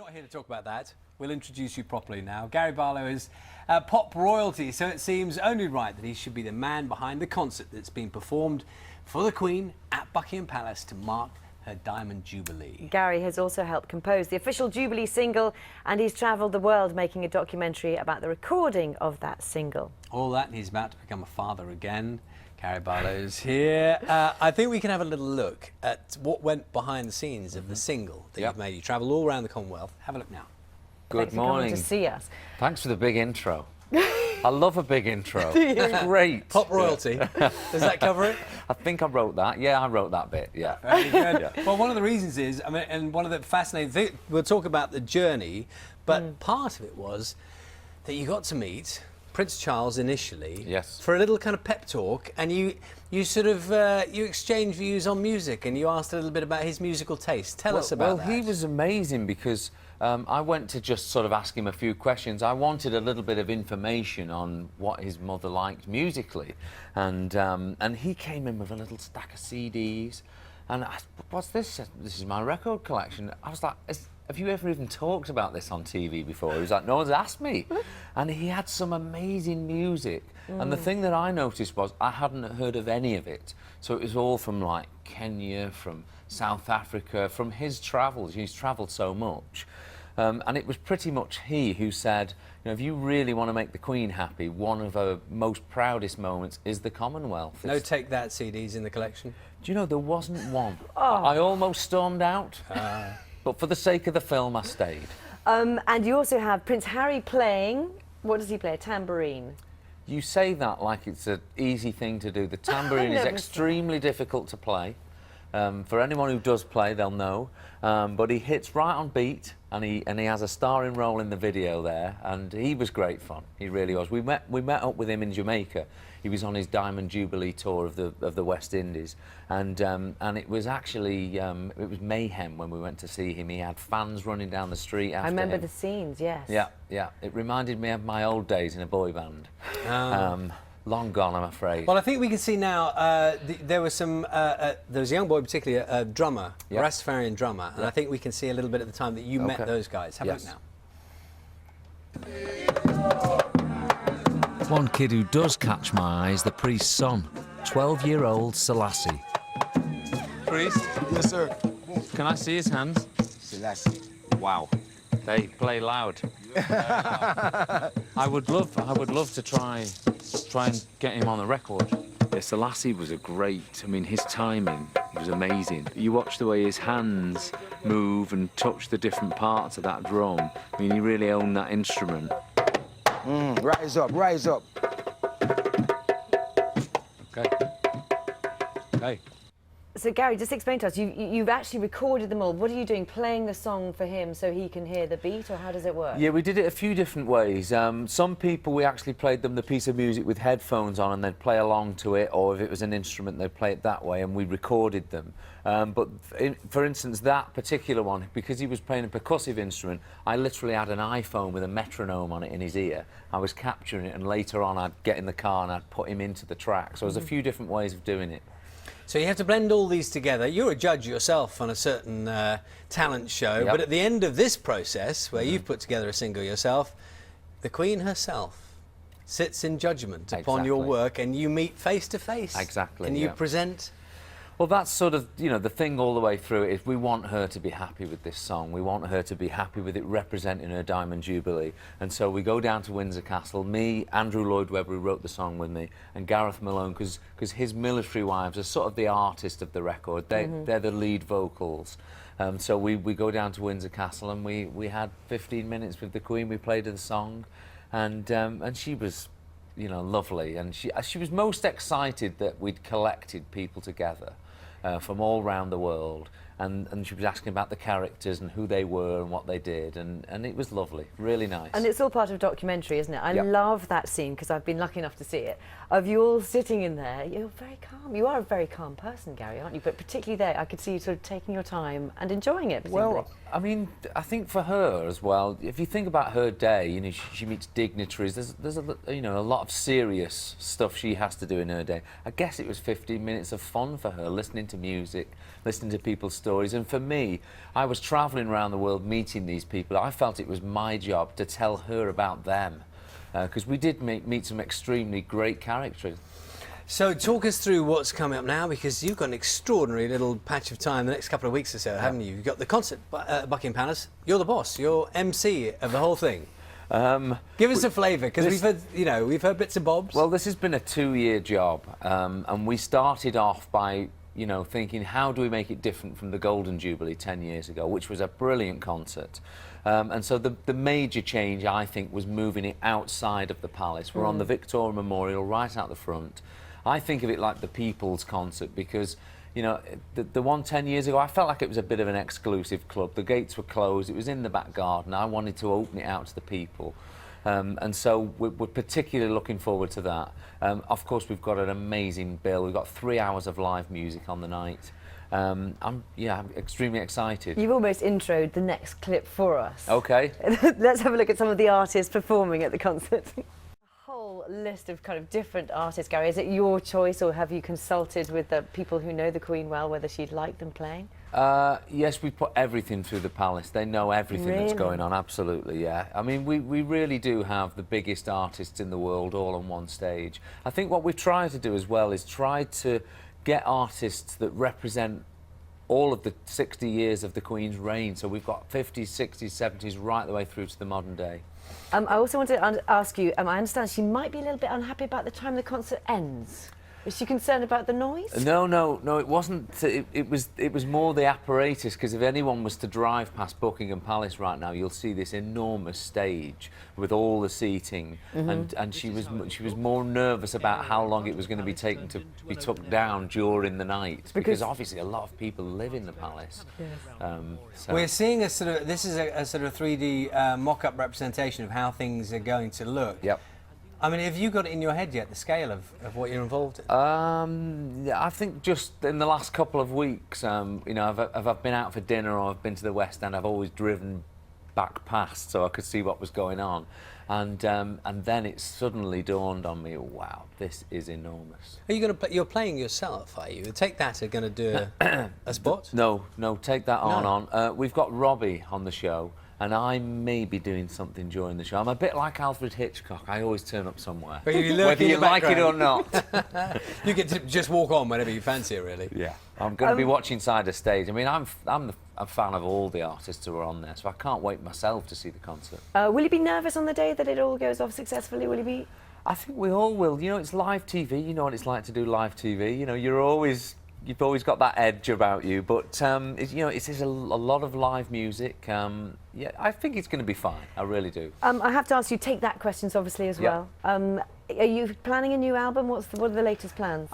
not here to talk about that. We'll introduce you properly now. Gary Barlow is pop royalty, so it seems only right that he should be the man behind the concert that's been performed for the Queen at Buckingham Palace to mark her Diamond Jubilee. Gary has also helped compose the official Jubilee single, and he's travelled the world making a documentary about the recording of that single. All that, and he's about to become a father again. Gary Barlow's here. I think we can have a little look at what went behind the scenes of the single that you've made. You travelled all around the Commonwealth. Have a look now. Good morning. Thanks for coming to see us. Thanks for the big intro. I love a big intro. It's great. Pop royalty. Does that cover it? I think I wrote that. Yeah, I wrote that bit. Yeah. Very good. Well, one of the reasons is, I mean, and one of the fascinating things, we'll talk about the journey, but part of it was that you got to meet Prince Charles initially. Yes. For a little kind of pep talk, and you sort of you exchanged views on music, and you asked a little bit about his musical taste. Tell us about that. Well, he was amazing because I went to just sort of ask him a few questions. I wanted a little bit of information on what his mother liked musically, and he came in with a little stack of CDs, and I said, "What's this?" "This is my record collection." I was like, "Have you ever even talked about this on TV before?" He was like, "No one's asked me." And he had some amazing music. And the thing that I noticed was I hadn't heard of any of it. So it was all from like Kenya, from South Africa, from his travels. He's travelled so much. And it was pretty much he who said, you know, if you really want to make the Queen happy, one of her most proudest moments is the Commonwealth. No Take That CDs in the collection? Do you know, there wasn't one. I almost stormed out. But for the sake of the film, I stayed. And you also have Prince Harry playing, what does he play, a tambourine? You say that like it's an easy thing to do. The tambourine is extremely difficult to play. For anyone who does play, they'll know. But he hits right on beat, and he has a starring role in the video there, and he was great fun. He really was. We met up with him in Jamaica. He was on his Diamond Jubilee tour of the West Indies, and it was actually it was mayhem when we went to see him. He had fans running down the street after I remember him. the scenes, yes. Yeah, yeah. It reminded me of my old days in a boy band. Long gone, I'm afraid. Well, I think we can see now there was some. There was a young boy, particularly a drummer, a Rastafarian drummer, and I think we can see a little bit at the time that you met those guys. Have a look now. One kid who does catch my eye is the priest's son, 12-year-old Selassie. Priest? Yes, sir. Can I see his hands? Selassie. Wow. They play loud. I would love to try and get him on the record. Yeah, Selassie was I mean, his timing was amazing. You watch the way his hands move and touch the different parts of that drum. I mean, he really owned that instrument. Rise up, rise up. Okay. Okay. So Gary, just explain to us, you've actually recorded them all. What are you doing, playing the song for him so he can hear the beat, or how does it work? Yeah, we did it a few different ways. Some people, we actually played them the piece of music with headphones on, and they'd play along to it, or if it was an instrument, they'd play it that way, and we recorded them. But for instance, that particular one, because he was playing a percussive instrument, I literally had an iPhone with a metronome on it in his ear. I was capturing it, and later on I'd get in the car and I'd put him into the track. So there's a few different ways of doing it. So you have to blend all these together. You're a judge yourself on a certain talent show, but at the end of this process, where you've put together a single yourself, the Queen herself sits in judgment upon your work, and you meet face to face. Exactly. And you present. Well, that's sort of, you know, the thing all the way through it is we want her to be happy with this song. We want her to be happy with it representing her Diamond Jubilee. And so we go down to Windsor Castle, me, Andrew Lloyd Webber, who wrote the song with me, and Gareth Malone, because his military wives are sort of the artist of the record. They're the lead vocals. So we go down to Windsor Castle, and we had 15 minutes with the Queen. We played her the song, and she was, you know, lovely. And she was most excited that we'd collected people together. From all around the world, and she was asking about the characters and who they were and what they did, and it was lovely, really nice. And it's all part of a documentary, isn't it? I love that scene, because I've been lucky enough to see it, of you all sitting in there. You're very calm. You are a very calm person, Gary, aren't you? But particularly there, I could see you sort of taking your time and enjoying it. Well, I mean, I think for her as well, if you think about her day, you know, she meets dignitaries. There's you know, a lot of serious stuff she has to do in her day. I guess it was 15 minutes of fun for her, listening to music, listening to people's stories. stories. And for me, I was travelling around the world meeting these people. I felt it was my job to tell her about them, because we did meet some extremely great characters. So talk us through what's coming up now, because you've got an extraordinary little patch of time the next couple of weeks or so, haven't you? You've got the concert at Buckingham Palace. You're the boss. You're MC of the whole thing. Give us a flavour, because we've heard bits and bobs. Well, this has been a 2-year job, and we started off by thinking, how do we make it different from the Golden Jubilee 10 years ago, which was a brilliant concert. And so the major change, I think, was moving it outside of the palace. We're on the Victoria Memorial, right out the front. I think of it like the People's Concert, because the one 10 years ago, I felt like it was a bit of an exclusive club. The gates were closed, it was in the back garden. I wanted to open it out to the people. And so we're particularly looking forward to that. Of course, we've got an amazing bill. We've got 3 hours of live music on the night. I'm extremely excited. You've almost introed the next clip for us. Okay. Let's have a look at some of the artists performing at the concert. Whole list of kind of different artists, Gary. Is it your choice, or have you consulted with the people who know the Queen well whether she'd like them playing? Yes, we put everything through the palace. They know everything that's going on, absolutely, yeah. I mean, we really do have the biggest artists in the world all on one stage. I think what we've tried to do as well is try to get artists that represent all of the 60 years of the Queen's reign. So we've got 50s, 60s, 70s, right the way through to the modern day. I also wanted to ask you, I understand she might be a little bit unhappy about the time the concert ends. Is she concerned about the noise? No, it wasn't. It was more the apparatus, because if anyone was to drive past Buckingham Palace right now, you'll see this enormous stage with all the seating, and she was more nervous about how long it was going to be taken to be took down during the night, because obviously a lot of people live in the palace. So. We're seeing a sort of 3D mock-up representation of how things are going to look. Yep. I mean, have you got it in your head yet, the scale of what you're involved in? I think just in the last couple of weeks, if I've been out for dinner or I've been to the West End, I've always driven back past so I could see what was going on. And then it suddenly dawned on me, wow, this is enormous. Are you going to you're playing yourself, are you? Take That are going to do a spot? No, Take That on. We've got Robbie on the show, and I may be doing something during the show. I'm a bit like Alfred Hitchcock. I always turn up somewhere, whether you like it or not. You get to just walk on whenever you fancy it, really. Yeah, I'm going to be watching side of stage. I mean, I'm a fan of all the artists who are on there, so I can't wait myself to see the concert. Will you be nervous on the day that it all goes off successfully? Will you be? I think we all will. It's live TV. You know what it's like to do live TV. You've always got that edge about you, but it's a lot of live music. Yeah, I think it's going to be fine. I really do. I have to ask you, Take That questions, obviously, as well. Are you planning a new album? What are the latest plans?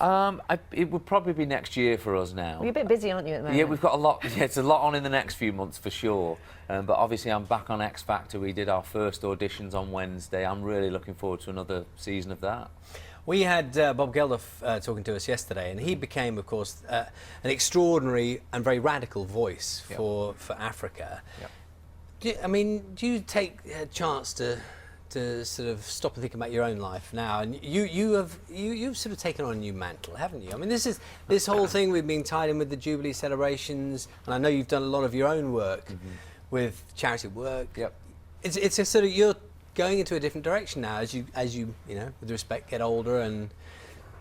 It would probably be next year for us now. You're a bit busy, aren't you, at the moment? Yeah, we've got a lot. Yeah, it's a lot on in the next few months for sure. But obviously, I'm back on X Factor. We did our first auditions on Wednesday. I'm really looking forward to another season of that. We had Bob Geldof talking to us yesterday, and he became, of course, an extraordinary and very radical voice for Africa. Yep. Do you take a chance to sort of stop and think about your own life now? And you've sort of taken on a new mantle, haven't you? I mean, this whole thing with being tied in with the Jubilee celebrations, and I know you've done a lot of your own work with charity work. Yep. It's a sort of you're going into a different direction now as you with respect get older. And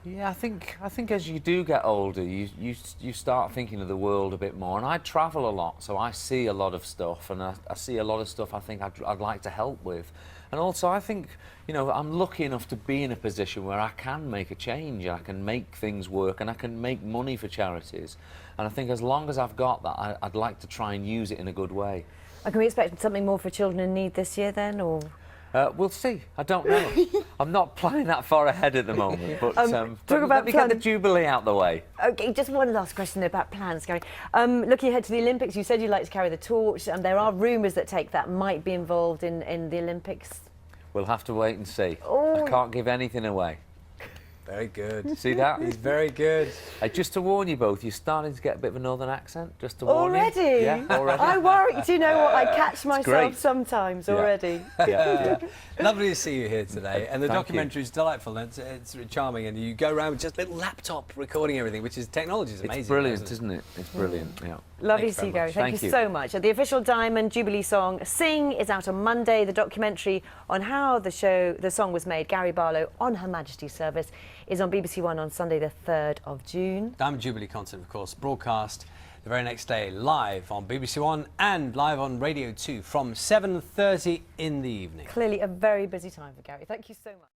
yeah, I think as you do get older, you start thinking of the world a bit more. And I travel a lot, so I see a lot of stuff, and I see a lot of stuff I think I'd like to help with. And also I think I'm lucky enough to be in a position where I can make a change, I can make things work, and I can make money for charities. And I think as long as I've got that, I'd like to try and use it in a good way. And can we expect something more for children in need this year then, or? We'll see. I don't know. I'm not planning that far ahead at the moment. But let me get the Jubilee out the way. OK, just one last question about plans, Gary. Looking ahead to the Olympics, you said you'd like to carry the torch, and there are rumours that Take That might be involved in the Olympics. We'll have to wait and see. Oh. I can't give anything away. very good. See that? He's very good. Just to warn you both, you're starting to get a bit of a northern accent. Just to warn you. Already? Yeah, already. I worry. Do you know what? I catch myself great. sometimes already. Yeah. Lovely to see you here today. And the Thank documentary is delightful. It's really charming. And you go around with just a little laptop recording everything, which is technology is amazing. It's brilliant, isn't it? It's brilliant. Yeah. Lovely Thanks to see you, very Gary. much. Thank you so much. The official Diamond Jubilee song "Sing" is out on Monday. The documentary on how the song was made, Gary Barlow on Her Majesty's service, is on BBC One on Sunday the 3rd of June. Diamond Jubilee Concert, of course, broadcast the very next day live on BBC One and live on Radio 2 from 7:30 in the evening. Clearly a very busy time for Gary. Thank you so much.